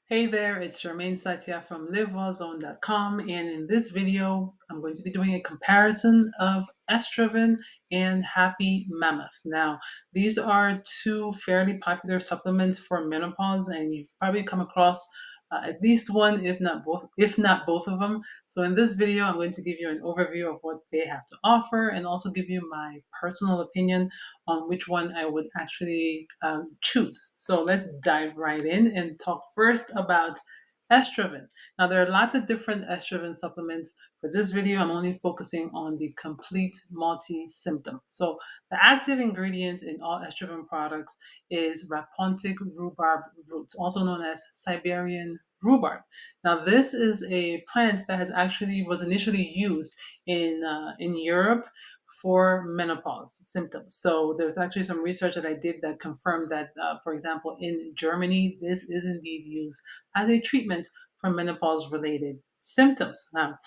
Hey there, it's Charmaine Satya from LiveWellZone.com, and in this video, I'm going to be doing a comparison of Estroven and Happy Mammoth. Now, these are two fairly popular supplements for menopause, and you've probably come across at least one, if not both of them. So in this video, I'm going to give you an overview of what they have to offer, and also give you my personal opinion on which one I would actually choose. So let's dive right in and talk first about estrogen. Now, there are lots of different estrogen supplements. For this video, I'm only focusing on the complete multi-symptom. So the active ingredient in all estrogen products is Rapontic rhubarb roots, also known as Siberian rhubarb. Now, this is a plant that was initially used in Europe for menopause symptoms. So there's actually some research that I did that confirmed that, for example, in Germany, this is indeed used as a treatment for menopause related symptoms. Now,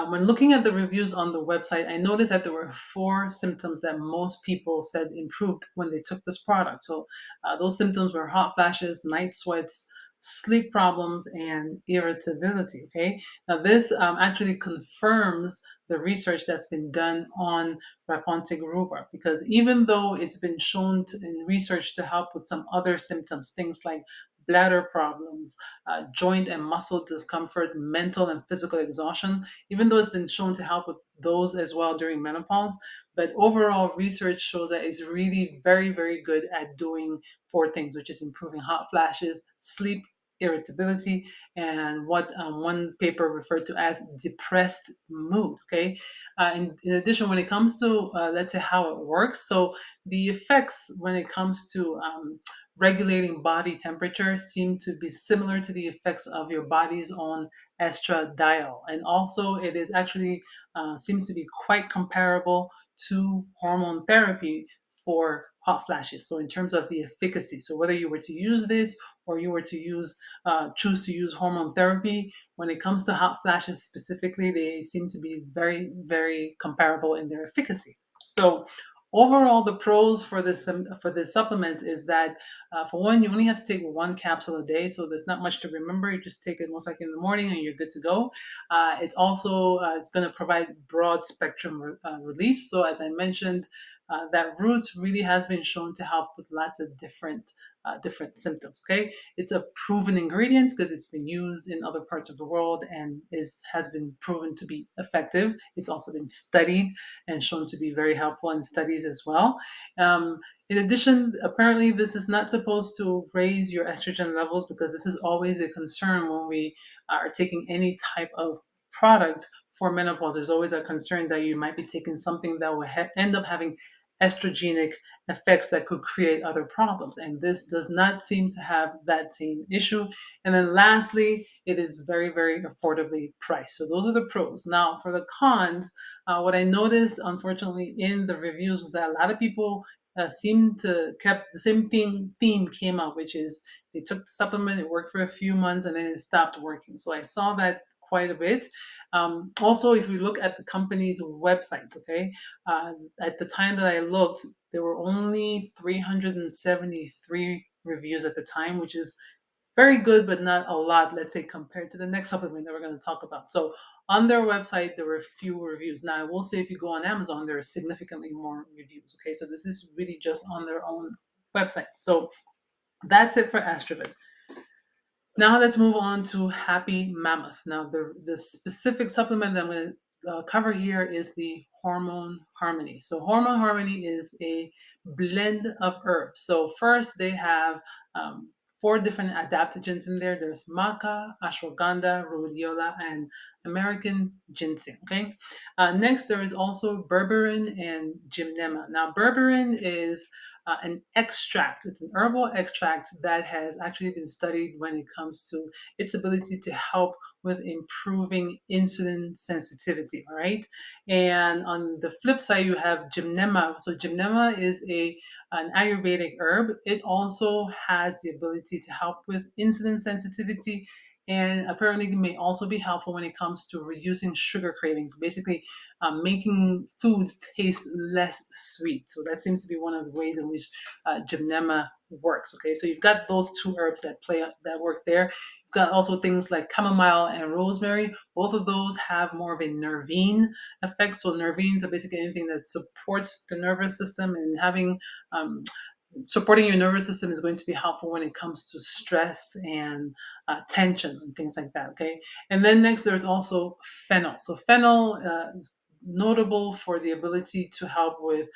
when looking at the reviews on the website, I noticed that there were four symptoms that most people said improved when they took this product. So those symptoms were hot flashes, night sweats, sleep problems, and irritability. Okay. Now, this actually confirms the research that's been done on Rapontic rhubarb, because even though it's been shown in research to help with some other symptoms, things like bladder problems, joint and muscle discomfort, mental and physical exhaustion, even though it's been shown to help with those as well during menopause, but overall research shows that it's really very, very good at doing four things, which is improving hot flashes, sleep, irritability, and what one paper referred to as depressed mood. Okay. In addition, when it comes to, let's say, how it works, so the effects when it comes to regulating body temperature seem to be similar to the effects of your body's own estradiol. And also, it is actually seems to be quite comparable to hormone therapy for hot flashes. So, in terms of the efficacy, so whether you were to use this or you were to choose to use hormone therapy, when it comes to hot flashes specifically, they seem to be very, very comparable in their efficacy. So, overall, the pros for this supplement is that, for one, you only have to take one capsule a day, so there's not much to remember. You just take it most likely in the morning, and you're good to go. It's going to provide broad spectrum relief. So, as I mentioned, that root really has been shown to help with lots of different symptoms. Okay, it's a proven ingredient because it's been used in other parts of the world and has been proven to be effective. It's also been studied and shown to be very helpful in studies as well. In addition, apparently, this is not supposed to raise your estrogen levels, because this is always a concern when we are taking any type of product for menopause. There's always a concern that you might be taking something that will end up having estrogenic effects that could create other problems. And this does not seem to have that same issue. And then lastly, it is very, very affordably priced. So those are the pros. Now, for the cons, what I noticed, unfortunately, in the reviews was that a lot of people seemed to kept the same theme came up, which is they took the supplement, it worked for a few months, and then it stopped working. So I saw that quite a bit. Also, if we look at the company's website, okay, at the time that I looked, there were only 373 reviews at the time, which is very good, but not a lot, let's say, compared to the next supplement that we're going to talk about. So on their website, there were few reviews. Now, I will say if you go on Amazon, there are significantly more reviews. Okay, so this is really just on their own website. So that's it for Estroven. Now let's move on to Happy Mammoth. Now, the specific supplement that I'm going to cover here is the Hormone Harmony. So Hormone Harmony is a blend of herbs. So first, they have four different adaptogens in there. There's maca, ashwagandha, rhodiola, and American ginseng. Okay. Next, there is also berberine and gymnema. Now, berberine is an extract. It's an herbal extract that has actually been studied when it comes to its ability to help with improving insulin sensitivity. All right. And on the flip side, you have gymnema. So gymnema is an Ayurvedic herb. It also has the ability to help with insulin sensitivity and apparently it may also be helpful when it comes to reducing sugar cravings, basically making foods taste less sweet. So that seems to be one of the ways in which gymnema works. Okay, so you've got those two herbs that work there. You've got also things like chamomile and rosemary. Both of those have more of a nervine effect. So nervines are basically anything that supports the nervous system, and having supporting your nervous system is going to be helpful when it comes to stress and tension and things like that. Okay, and then next there's also fennel. So fennel is notable for the ability to help with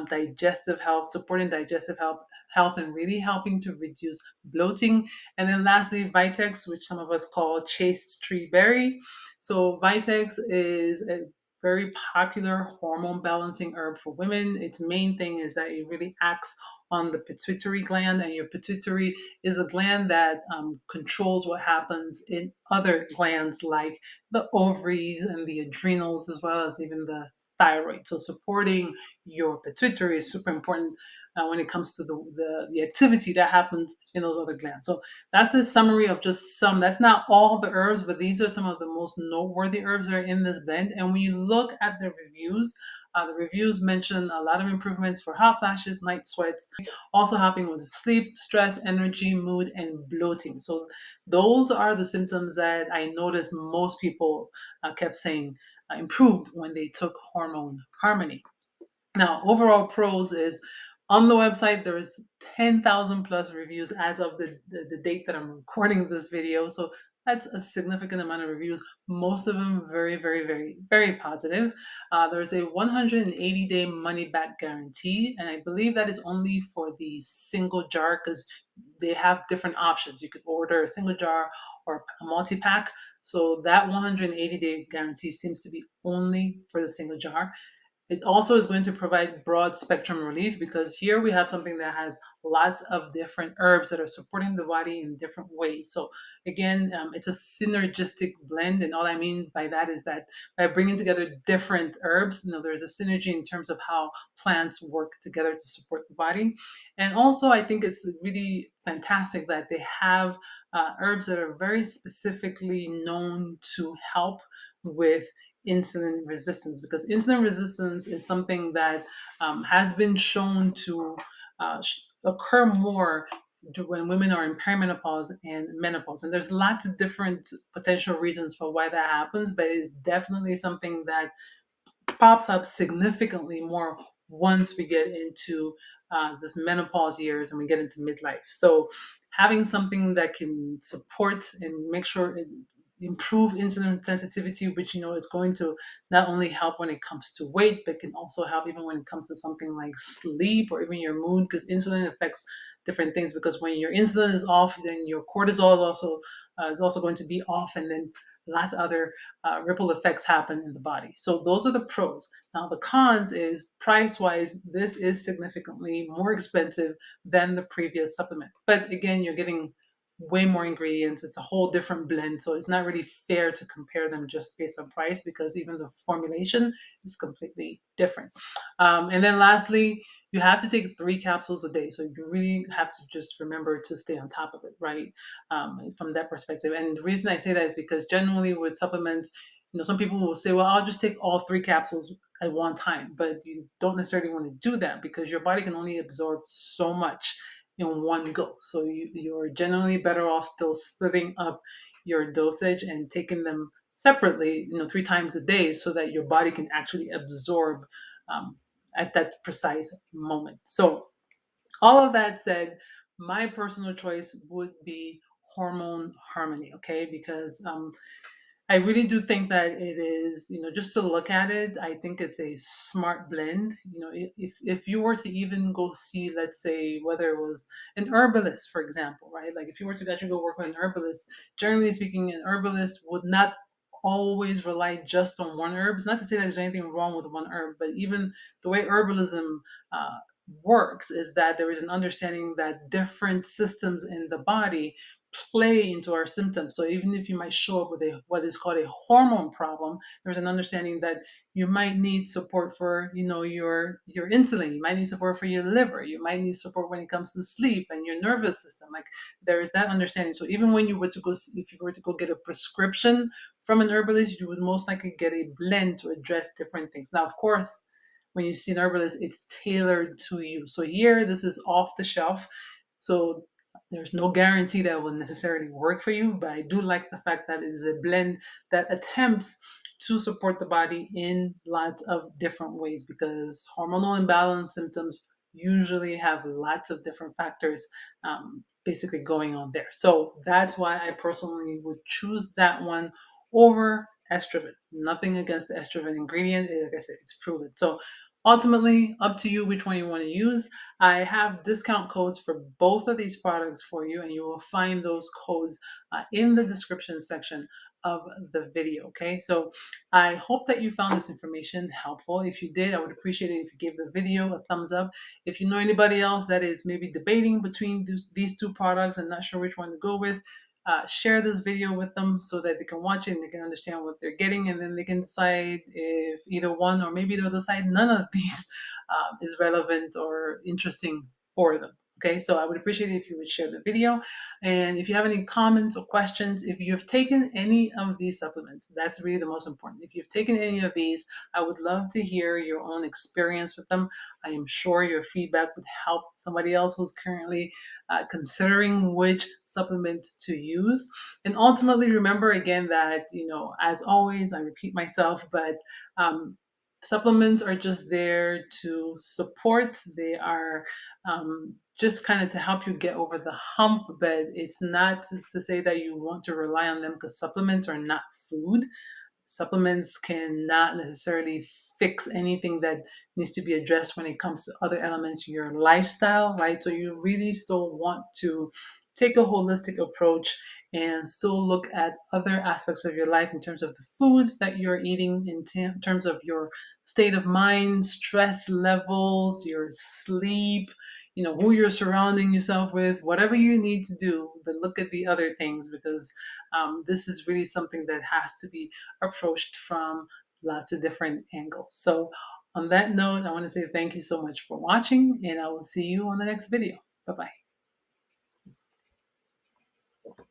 digestive health, supporting digestive health, and really helping to reduce bloating. And then lastly, Vitex, which some of us call chaste tree berry. So Vitex is a very popular hormone balancing herb for women. Its main thing is that it really acts on the pituitary gland, and your pituitary is a gland that controls what happens in other glands like the ovaries and the adrenals, as well as even the thyroid. So supporting your pituitary is super important when it comes to the activity that happens in those other glands. So that's a summary of just some. That's not all the herbs, but these are some of the most noteworthy herbs that are in this blend. And when you look at the reviews mention a lot of improvements for hot flashes, night sweats, also helping with sleep, stress, energy, mood, and bloating. So those are the symptoms that I noticed most people kept saying improved when they took Hormone Harmony. Now, overall pros is on the website, there is 10,000 plus reviews as of the date that I'm recording this video. So that's a significant amount of reviews. Most of them very, very, very, very positive. There's a 180-day money back guarantee, and I believe that is only for the single jar because they have different options. You could order a single jar or a multi pack. So that 180-day guarantee seems to be only for the single jar. It also is going to provide broad spectrum relief because here we have something that has lots of different herbs that are supporting the body in different ways. So again, it's a synergistic blend, and all I mean by that is that by bringing together different herbs, there's a synergy in terms of how plants work together to support the body. And also, I think it's really fantastic that they have herbs that are very specifically known to help with insulin resistance, because insulin resistance is something that has been shown to occur more when women are in perimenopause and menopause. And there's lots of different potential reasons for why that happens, but it's definitely something that pops up significantly more once we get into this menopause years and we get into midlife. So having something that can support and make sure it improve insulin sensitivity, which is going to not only help when it comes to weight, but can also help even when it comes to something like sleep or even your mood, because insulin affects different things. Because when your insulin is off, then your cortisol is also going to be off, and then lots of other ripple effects happen in the body. So those are the pros. Now the cons is price wise, this is significantly more expensive than the previous supplement. But again, you're getting way more ingredients. It's a whole different blend. So it's not really fair to compare them just based on price, because even the formulation is completely different. And then lastly, you have to take 3 capsules a day. So you really have to just remember to stay on top of it, right? From that perspective. And the reason I say that is because generally with supplements, some people will say, well, I'll just take all 3 capsules at one time. But you don't necessarily want to do that because your body can only absorb so much in one go. So you're generally better off still splitting up your dosage and taking them separately, 3 times a day, so that your body can actually absorb um, at that precise moment. So all of that said, my personal choice would be Hormone Harmony, okay? Because I really do think that it is, just to look at it, I think it's a smart blend. If you were to even go see, let's say, whether it was an herbalist, for example, right? Like if you were to actually go work with an herbalist, generally speaking, an herbalist would not always rely just on one herb. It's not to say that there's anything wrong with one herb, but even the way herbalism works is that there is an understanding that different systems in the body play into our symptoms. So even if you might show up with a what is called a hormone problem, there's an understanding that you might need support for, your insulin. You might need support for your liver. You might need support when it comes to sleep and your nervous system. Like, there is that understanding. So even when you were to go, if you were to go get a prescription from an herbalist, you would most likely get a blend to address different things. Now, of course, when you see an herbalist, it's tailored to you. So here, this is off the shelf. So there's no guarantee that it will necessarily work for you, but I do like the fact that it is a blend that attempts to support the body in lots of different ways, because hormonal imbalance symptoms usually have lots of different factors basically going on there. So that's why I personally would choose that one over estrogen. Nothing against the estrogen ingredient. Like I said, it's proven. So ultimately, up to you which one you want to use. I have discount codes for both of these products for you, and you will find those codes in the description section of the video. Okay, so I hope that you found this information helpful. If you did, I would appreciate it if you gave the video a thumbs up. If you know anybody else that is maybe debating between these two products and not sure which one to go with, share this video with them so that they can watch it and they can understand what they're getting, and then they can decide if either one, or maybe they'll decide none of these is relevant or interesting for them. Okay, so I would appreciate it if you would share the video. And if you have any comments or questions, if you've taken any of these supplements, that's really the most important. If you've taken any of these, I would love to hear your own experience with them. I am sure your feedback would help somebody else who's currently considering which supplement to use. And ultimately, remember again that, as always, I repeat myself, but supplements are just there to support. They are just kind of to help you get over the hump, but it's not to say that you want to rely on them, because supplements are not food. Supplements cannot necessarily fix anything that needs to be addressed when it comes to other elements of your lifestyle, right? So you really still want to take a holistic approach and still look at other aspects of your life in terms of the foods that you're eating, in terms of your state of mind, stress levels, your sleep, who you're surrounding yourself with, whatever you need to do, but look at the other things, because this is really something that has to be approached from lots of different angles. So on that note, I want to say thank you so much for watching, and I will see you on the next video. Bye-bye.